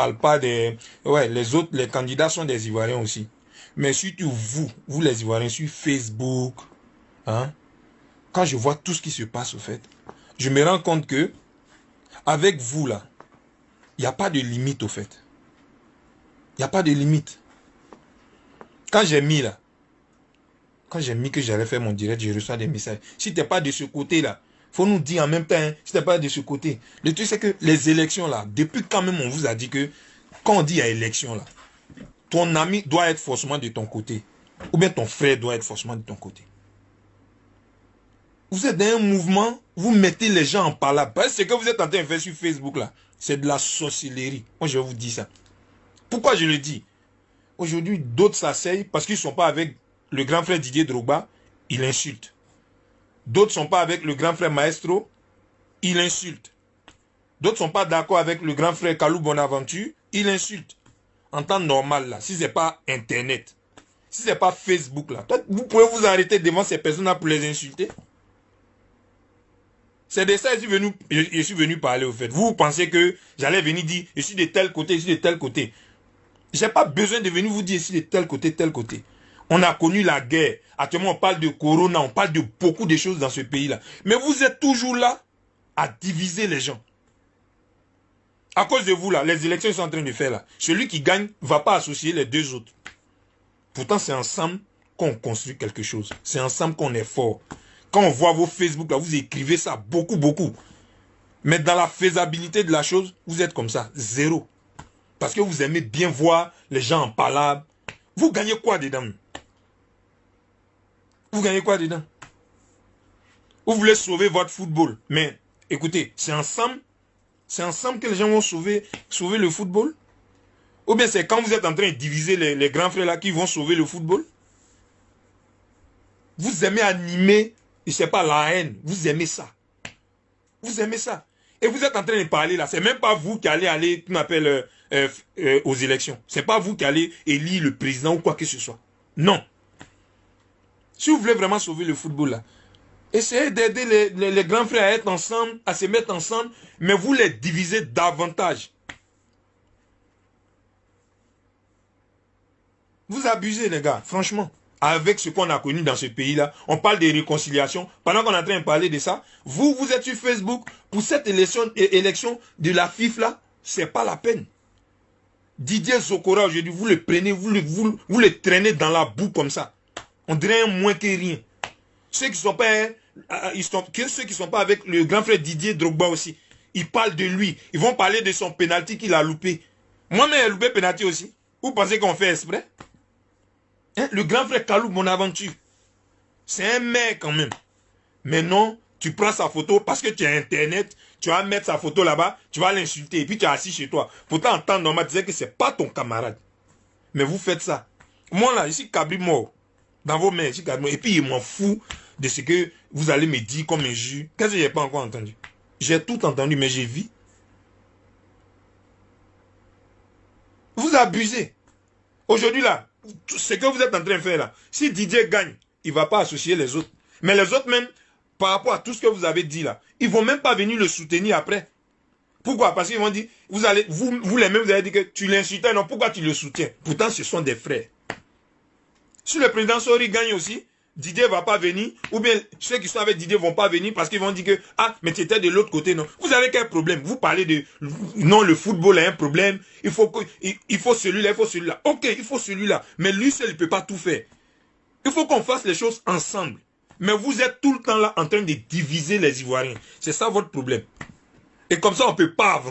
parle pas des... Ouais, les autres, les candidats sont des Ivoiriens aussi. Mais surtout vous les Ivoiriens sur Facebook, hein, quand je vois tout ce qui se passe au fait, je me rends compte que avec vous là, il n'y a pas de limite au fait. Il n'y a pas de limite. Quand j'ai mis là, quand j'ai mis que j'allais faire mon direct, je reçois des messages. Si tu n'es pas de ce côté là, faut nous dire en même temps, hein, si tu n'es pas de ce côté. Le truc c'est que les élections là, depuis quand même on vous a dit que, quand on dit il y a élection là, ton ami doit être forcément de ton côté. Ou bien ton frère doit être forcément de ton côté. Vous êtes dans un mouvement, vous mettez les gens en palabre. Parce que ce que vous êtes en train de faire sur Facebook là, c'est de la sorcellerie. Moi je vous dis ça. Pourquoi je le dis? Aujourd'hui, d'autres s'asseyent parce qu'ils ne sont pas avec le grand frère Didier Drogba, ils l'insultent. D'autres ne sont pas avec le grand frère Maestro, ils l'insultent. D'autres ne sont pas d'accord avec le grand frère Kalou Bonaventure, ils l'insultent. En temps normal là, si ce n'est pas Internet, si ce n'est pas Facebook là, vous pouvez vous arrêter devant ces personnes-là pour les insulter. C'est de ça que je suis venu parler au fait. Vous pensez que j'allais venir dire, je suis de tel côté, je suis de tel côté. Je n'ai pas besoin de venir vous dire ici de tel côté, tel côté. On a connu la guerre. Actuellement, on parle de Corona, on parle de beaucoup de choses dans ce pays-là. Mais vous êtes toujours là à diviser les gens. À cause de vous, là, les élections sont en train de faire là. Celui qui gagne ne va pas associer les deux autres. Pourtant, c'est ensemble qu'on construit quelque chose. C'est ensemble qu'on est fort. Quand on voit vos Facebook, là, vous écrivez ça beaucoup, beaucoup. Mais dans la faisabilité de la chose, vous êtes comme ça, zéro. Parce que vous aimez bien voir les gens en palabre. Vous gagnez quoi dedans? Vous gagnez quoi dedans? Vous voulez sauver votre football. Mais écoutez, c'est ensemble que les gens vont sauver le football? Ou bien c'est quand vous êtes en train de diviser les grands frères là qui vont sauver le football? Vous aimez animer, je ne sais pas, la haine. Vous aimez ça. Vous aimez ça. Et vous êtes en train de parler là. C'est même pas vous qui allez aller, qu'on appelle... aux élections. C'est pas vous qui allez élire le président ou quoi que ce soit. Non. Si vous voulez vraiment sauver le football là, essayez d'aider les grands frères à être ensemble, à se mettre ensemble, mais vous les divisez davantage. Vous abusez les gars, franchement. Avec ce qu'on a connu dans ce pays-là, on parle de réconciliation. Pendant qu'on est en train de parler de ça, vous êtes sur Facebook pour cette élection de la FIFA là, c'est pas la peine. Didier Zokora, aujourd'hui, vous le prenez, vous le traînez dans la boue comme ça. On dirait un moins que rien. Ceux qui sont pas, ceux qui sont pas avec le grand frère Didier Drogba aussi, ils parlent de lui. Ils vont parler de son penalty qu'il a loupé. Moi-même, j'ai loupé penalty aussi. Vous pensez qu'on fait exprès? Hein? Le grand frère Kalou Bonaventure, c'est un mec quand même. Mais non, tu prends sa photo parce que tu as Internet, tu vas mettre sa photo là-bas, tu vas l'insulter et puis tu es assis chez toi. Pourtant, en temps normal, tu sais que c'est pas ton camarade. Mais vous faites ça. Moi là, ici, Kabri mort. Dans vos mains, ici, Kabri mort. Et puis, il m'en fout de ce que vous allez me dire comme injure. Qu'est-ce que je n'ai pas encore entendu? J'ai tout entendu, mais j'ai vu. Vous abusez. Aujourd'hui là, ce que vous êtes en train de faire là, si Didier gagne, il ne va pas associer les autres. Mais les autres même, par rapport à tout ce que vous avez dit là, ils ne vont même pas venir le soutenir après. Pourquoi? Parce qu'ils vont dire, vous les mêmes, vous allez dire que tu l'insultais, non, pourquoi tu le soutiens? Pourtant, ce sont des frères. Si le président Sori gagne aussi, Didier ne va pas venir, ou bien ceux qui sont avec Didier ne vont pas venir parce qu'ils vont dire que, ah, mais tu étais de l'autre côté, non. Vous avez quel problème? Vous parlez de, non, le football a un problème, il faut celui-là, il faut celui-là. Ok, il faut celui-là, mais lui seul, il ne peut pas tout faire. Il faut qu'on fasse les choses ensemble. Mais vous êtes tout le temps là en train de diviser les Ivoiriens. C'est ça votre problème. Et comme ça, on ne peut pas avancer.